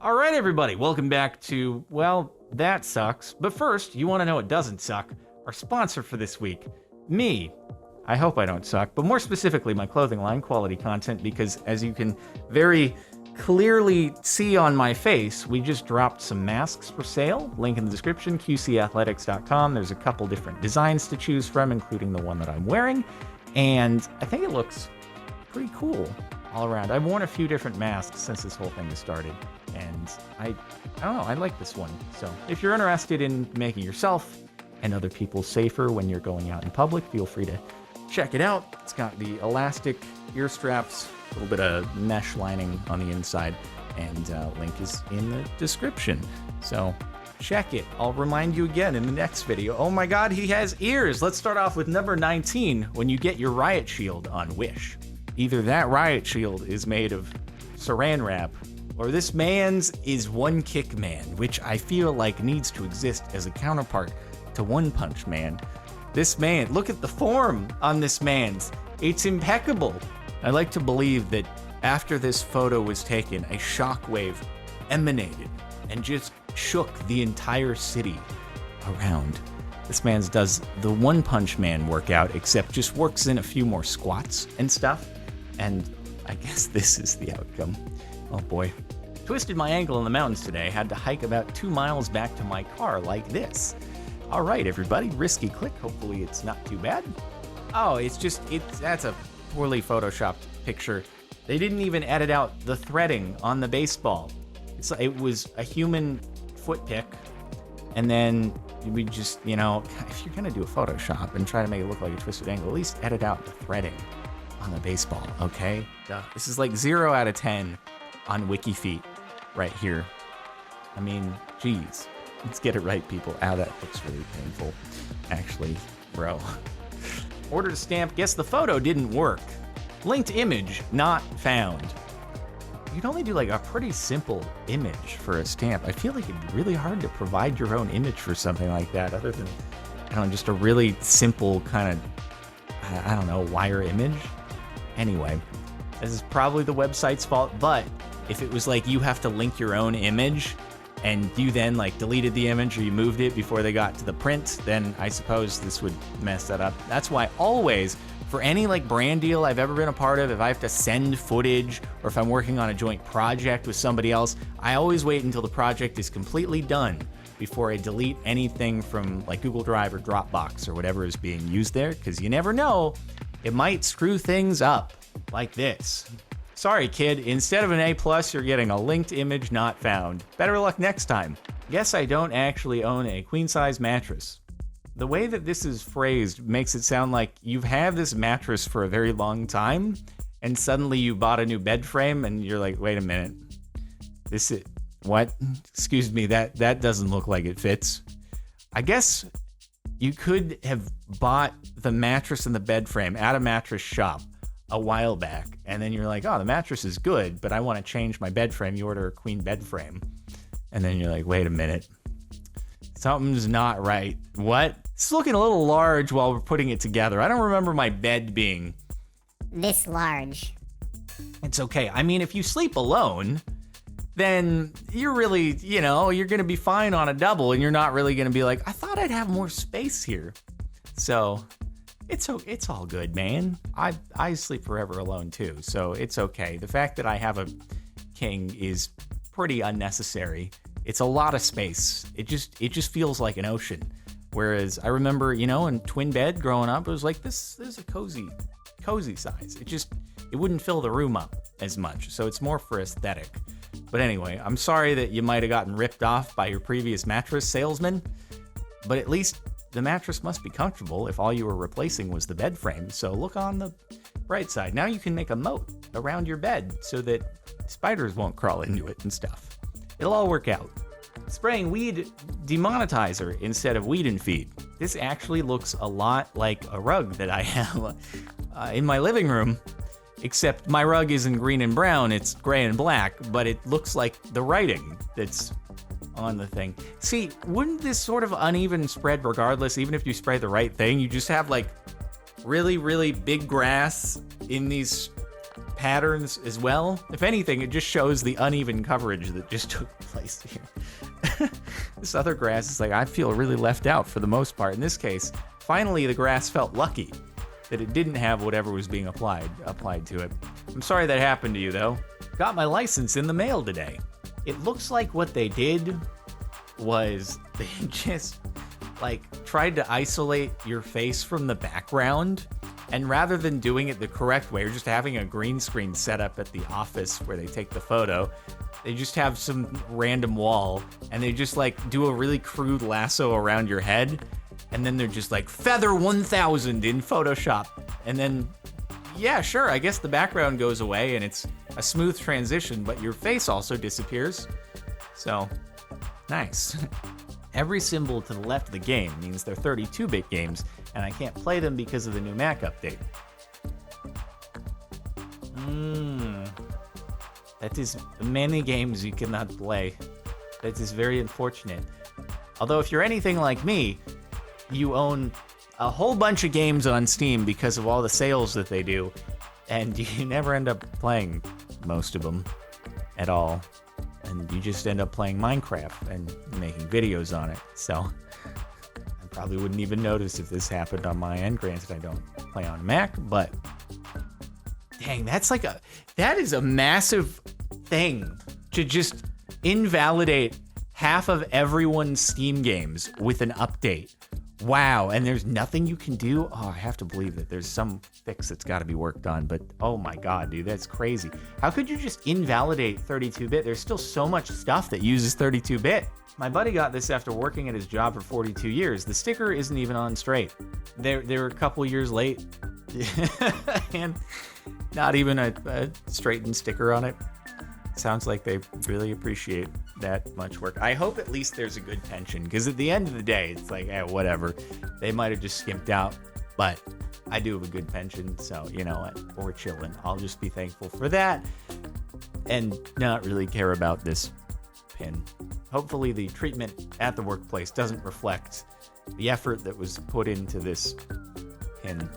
All right, everybody, welcome back to, well, that sucks. But first, you want to know what doesn't suck? Our sponsor for this week, me. I hope I don't suck, but more specifically, my clothing line, Quality Content, because as you can very clearly see on my face, we just dropped some masks for sale. Link in the description, qcathletics.com. There's a couple different designs to choose from, including the one that I'm wearing, and I think it looks pretty cool all around. I've worn a few different masks since this whole thing has started, and I don't know, I like this one. So if you're interested in making yourself and other people safer when you're going out in public, feel free to check it out. It's got the elastic ear straps, a little bit of mesh lining on the inside, and link is in the description. So check it. I'll remind you again in the next video. Oh my god, he has ears! Let's start off with number 19, when you get your Riot shield on Wish. Either that Riot shield is made of saran wrap, or this man's is One Kick Man, which I feel like needs to exist as a counterpart to One Punch Man. This man, look at the form on this man's. It's impeccable. I like to believe that after this photo was taken, a shockwave emanated and just shook the entire city around. This man's does the One Punch Man workout, except just works in a few more squats and stuff. And I guess this is the outcome. Oh boy. Twisted my ankle in the mountains today. Had to hike about 2 miles back to my car like this. All right, everybody, risky click. Hopefully it's not too bad. Oh, that's a poorly photoshopped picture. They didn't even edit out the threading on the baseball. It was a human foot pick, and then we just, if you're gonna do a Photoshop and try to make it look like a twisted ankle, at least edit out the threading on the baseball, okay? This is like 0 out of 10 on WikiFeet right here. I mean, geez. Let's get it right, people. Ow, that looks really painful. Actually, bro. Ordered a stamp. Guess the photo didn't work. Linked image not found. You'd only do like a pretty simple image for a stamp. I feel like it'd be really hard to provide your own image for something like that, other than, just a really simple kind of, wire image. Anyway, this is probably the website's fault, but if it was like you have to link your own image and you then like deleted the image or you moved it before they got to the print, then I suppose this would mess that up. That's why always, for any like brand deal I've ever been a part of, if I have to send footage or if I'm working on a joint project with somebody else, I always wait until the project is completely done before I delete anything from like Google Drive or Dropbox or whatever is being used there, because you never know, it might screw things up like this. Sorry, kid, instead of an A+, you're getting a linked image not found. Better luck next time. Guess I don't actually own a queen-size mattress. The way that this is phrased makes it sound like you've had this mattress for a very long time, and suddenly you bought a new bed frame, and you're like, wait a minute. What? Excuse me, that doesn't look like it fits. I guess you could have bought the mattress and the bed frame at a mattress shop a while back, and then you're like, oh, the mattress is good, but I want to change my bed frame. You order a queen bed frame, and then you're like, wait a minute, something's not right. What? It's looking a little large while we're putting it together. I don't remember my bed being this large. It's okay. I mean, if you sleep alone, then you're really, you're going to be fine on a double, and you're not really going to be like, I thought I'd have more space here. So it's all good, man. I sleep forever alone too, so it's okay. The fact that I have a king is pretty unnecessary. It's a lot of space. It just feels like an ocean. Whereas I remember, in twin bed growing up, it was like this is a cozy size. It wouldn't fill the room up as much, so it's more for aesthetic. But anyway, I'm sorry that you might have gotten ripped off by your previous mattress salesman, but at least the mattress must be comfortable if all you were replacing was the bed frame. So look on the bright side. Now you can make a moat around your bed so that spiders won't crawl into it and stuff. It'll all work out. Spraying weed demonetizer instead of weed and feed. This actually looks a lot like a rug that I have in my living room, except my rug isn't green and brown, it's gray and black, but it looks like the writing that's on the thing. See, wouldn't this sort of uneven spread regardless, even if you spray the right thing? You just have like really, really big grass in these patterns as well. If anything, it just shows the uneven coverage that just took place here. This other grass is like, I feel really left out for the most part. In this case, finally the grass felt lucky that it didn't have whatever was being applied to it. I'm sorry that happened to you, though. Got my license in the mail today. It looks like what they did was they just tried to isolate your face from the background, and rather than doing it the correct way or just having a green screen set up at the office where they take the photo, they just have some random wall and they just do a really crude lasso around your head, and then they're just feather 1000 in Photoshop, and then yeah, sure, I guess the background goes away and it's a smooth transition, but your face also disappears. So nice. Every symbol to the left of the game means they're 32-bit games, and I can't play them because of the new Mac update. That is many games you cannot play. That is very unfortunate. Although if you're anything like me, you own a whole bunch of games on Steam because of all the sales that they do, and you never end up playing most of them at all. And you just end up playing Minecraft and making videos on it. So I probably wouldn't even notice if this happened on my end. Granted, I don't play on Mac, but dang, that is a massive thing to just invalidate half of everyone's Steam games with an update. Wow, and there's nothing you can do? Oh, I have to believe that there's some fix that's got to be worked on, but oh my god, dude, that's crazy. How could you just invalidate 32-bit? There's still so much stuff that uses 32-bit. My buddy got this after working at his job for 42 years. The sticker isn't even on straight. They're a couple years late, and not even a straightened sticker on it. Sounds like they really appreciate that much work. I hope at least there's a good pension, because at the end of the day, it's whatever. They might have just skimped out, but I do have a good pension, so you know what? We're chilling. I'll just be thankful for that and not really care about this pin. Hopefully the treatment at the workplace doesn't reflect the effort that was put into this pin,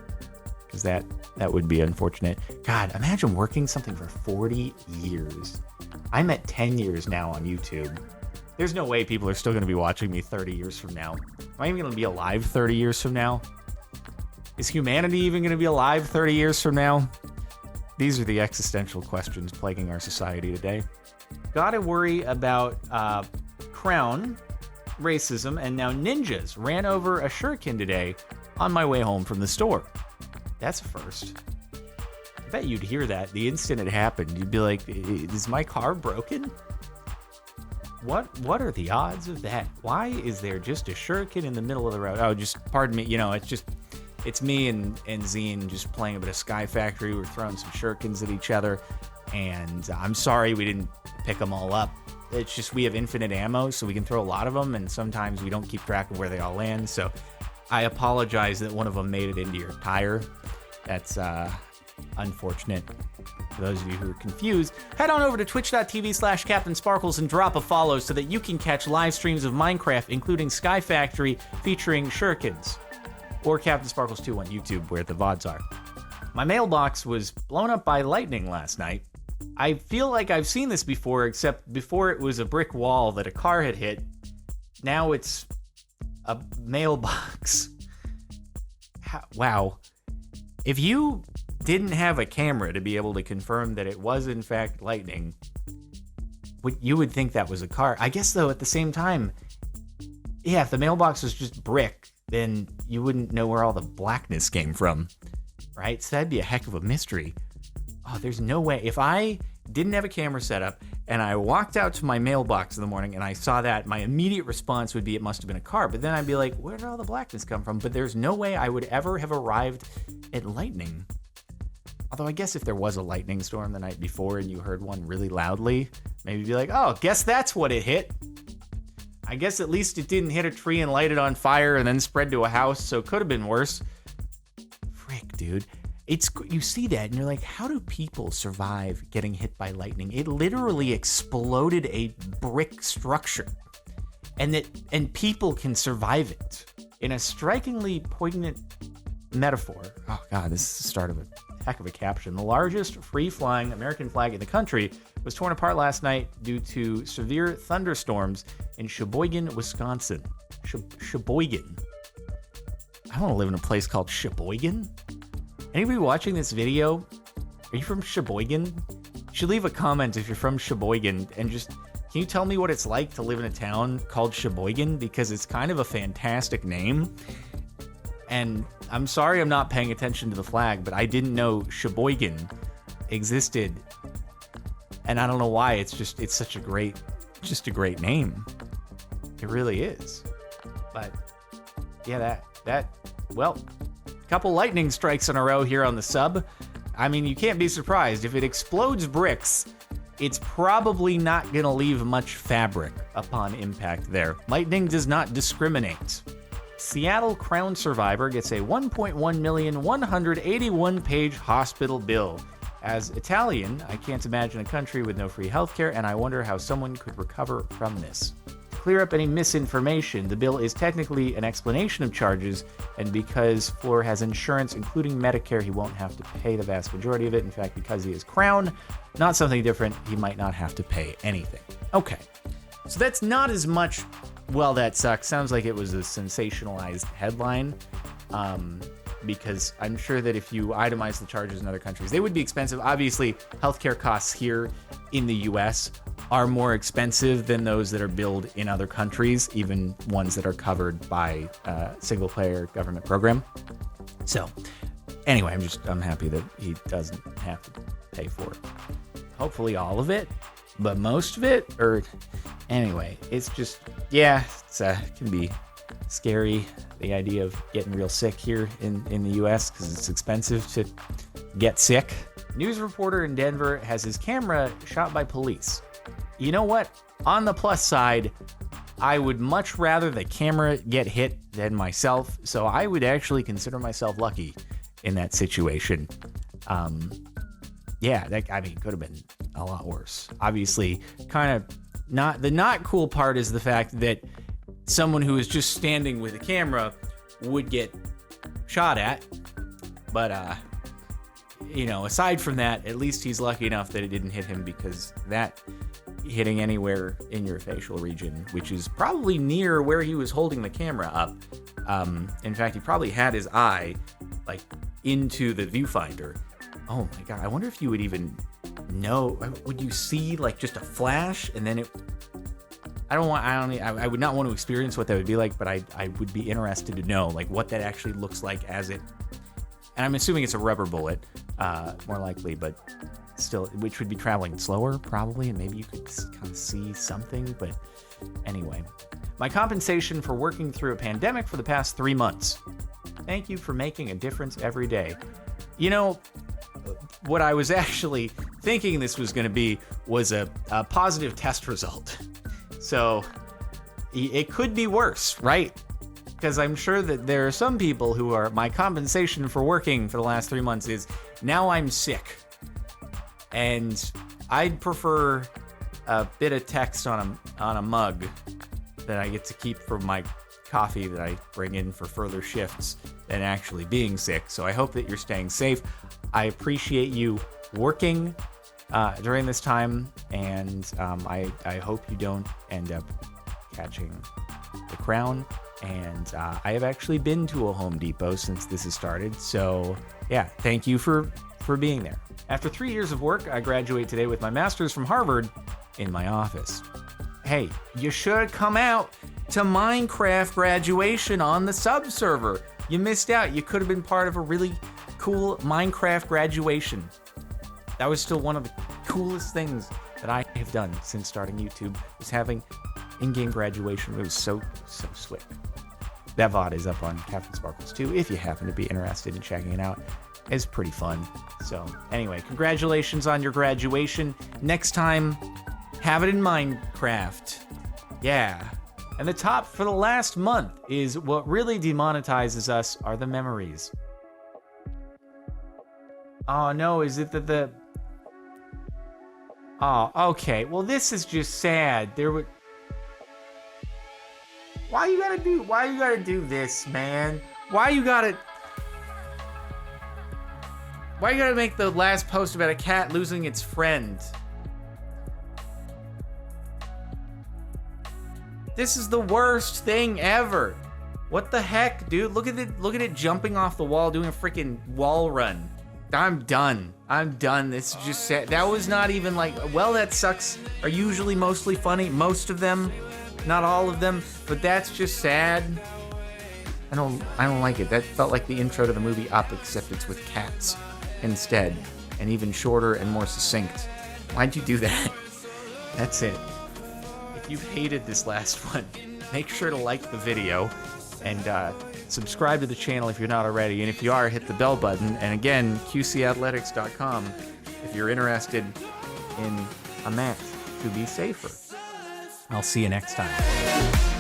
because that would be unfortunate. God, imagine working something for 40 years. I'm at 10 years now on YouTube. There's no way people are still going to be watching me 30 years from now. Am I even going to be alive 30 years from now? Is humanity even going to be alive 30 years from now? These are the existential questions plaguing our society today. Gotta worry about crown, racism, and now ninjas ran over a shuriken today on my way home from the store. That's a first. I bet you'd hear that the instant it happened. You'd be like, is my car broken? What are the odds of that? Why is there just a shuriken in the middle of the road? Oh, just pardon me. You know, it's me and Zine just playing a bit of Sky Factory. We're throwing some shurikens at each other. And I'm sorry we didn't pick them all up. It's just we have infinite ammo, so we can throw a lot of them. And sometimes we don't keep track of where they all land. So I apologize that one of them made it into your tire. That's unfortunate. For those of you who are confused, head on over to twitch.tv/CaptainSparkles and drop a follow so that you can catch live streams of Minecraft, including Sky Factory featuring shurikens, or Captain Sparkles 2 on YouTube, where the VODs are. My mailbox was blown up by lightning last night. I feel like I've seen this before, except before it was a brick wall that a car had hit. Now it's a mailbox. Wow. If you didn't have a camera to be able to confirm that it was in fact lightning, you would think that was a car. I guess though, at the same time, yeah, if the mailbox was just brick, then you wouldn't know where all the blackness came from, right? So that'd be a heck of a mystery. Oh, there's no way. If I didn't have a camera set up and I walked out to my mailbox in the morning and I saw that, my immediate response would be it must have been a car. But then I'd be like, where did all the blackness come from? But there's no way I would ever have arrived at lightning. Although I guess if there was a lightning storm the night before and you heard one really loudly, maybe you'd be like, oh, guess that's what it hit. I guess at least it didn't hit a tree and light it on fire and then spread to a house, so it could have been worse. Frick, dude. You see that and you're like, how do people survive getting hit by lightning? It literally exploded a brick structure, and people can survive it in a strikingly poignant metaphor. Oh god, this is the start of a Heck of a caption. The largest free-flying American flag in the country was torn apart last night due to severe thunderstorms in Sheboygan, Wisconsin. Sheboygan. I want to live in a place called Sheboygan. Anybody watching this video, are you from Sheboygan? You should leave a comment if you're from Sheboygan, and just, can you tell me what it's like to live in a town called Sheboygan? Because it's kind of a fantastic name. And I'm sorry I'm not paying attention to the flag, but I didn't know Sheboygan existed. And I don't know why. It's such a great name. It really is. But yeah, well, couple lightning strikes in a row here on the sub. I mean, you can't be surprised. If it explodes bricks, it's probably not gonna leave much fabric upon impact there. Lightning does not discriminate. Seattle Crown survivor gets a $1.1 million, 181-page hospital bill. As Italian, I can't imagine a country with no free healthcare, and I wonder how someone could recover from this. To clear up any misinformation, the bill is technically an explanation of charges, and because Floor has insurance, including Medicare, he won't have to pay the vast majority of it. In fact, because he is Crown, not something different, he might not have to pay anything. Okay, so that's not as much, well, that sucks. Sounds like it was a sensationalized headline, because I'm sure that if you itemize the charges in other countries, they would be expensive. Obviously, healthcare costs here in the US are more expensive than those that are billed in other countries, even ones that are covered by a single-payer government program. So, anyway, I'm happy that he doesn't have to pay for it. Hopefully all of it, but most of it, or anyway, it's just, yeah, it can be scary, the idea of getting real sick here in the US because it's expensive to get sick. News reporter in Denver has his camera shot by police. You know what? On the plus side, I would much rather the camera get hit than myself, so I would actually consider myself lucky in that situation. Yeah, it could have been a lot worse. Obviously, not cool part is the fact that someone who is just standing with a camera would get shot at. But, aside from that, at least he's lucky enough that it didn't hit him, because that hitting anywhere in your facial region, which is probably near where he was holding the camera up. In fact, he probably had his eye into the viewfinder. Oh my God, I wonder if you would even know, would you see just a flash and then it, I would not want to experience what that would be like, but I would be interested to know what that actually looks like as it, and I'm assuming it's a rubber bullet, more likely, but still, which would be traveling slower probably, and maybe you could kind of see something, but anyway. My compensation for working through a pandemic for the past 3 months. Thank you for making a difference every day. What I was actually thinking this was going to be was a positive test result. So it could be worse, right? Because I'm sure that there are some people who are, my compensation for working for the last 3 months is, now I'm sick. And I'd prefer a bit of text on a mug that I get to keep for my coffee that I bring in for further shifts than actually being sick. So I hope that you're staying safe. I appreciate you working during this time, and I hope you don't end up catching the crown. And I have actually been to a Home Depot since this has started, so yeah, thank you for being there. After 3 years of work, I graduate today with my master's from Harvard in my office. Hey, you should have come out to Minecraft graduation on the sub server. You missed out. You could have been part of a really cool Minecraft graduation. That was still one of the coolest things that I have done since starting YouTube, was having in-game graduation. It was so slick. That VOD is up on Captain Sparkles too, if you happen to be interested in checking it out. It's pretty fun. So anyway, congratulations on your graduation. Next time, have it in Minecraft. Yeah. And the top for the last month is, what really demonetizes us are the memories. Oh no, is it the... Oh, okay. Well, this is just sad. Why you gotta do this, man? Why you gotta... Why you gotta make the last post about a cat losing its friend? This is the worst thing ever. What the heck, dude? Look at it jumping off the wall, doing a freaking wall run. I'm done. This is just sad. That was not even like, well, that sucks are usually mostly funny. Most of them, not all of them, but that's just sad. I don't like it. That felt like the intro to the movie Up, except it's with cats instead, and even shorter and more succinct. Why'd you do that? That's it. If you hated this last one, make sure to like the video and subscribe to the channel if you're not already. And if you are, hit the bell button. And again, qcathletics.com if you're interested in a mat to be safer. I'll see you next time.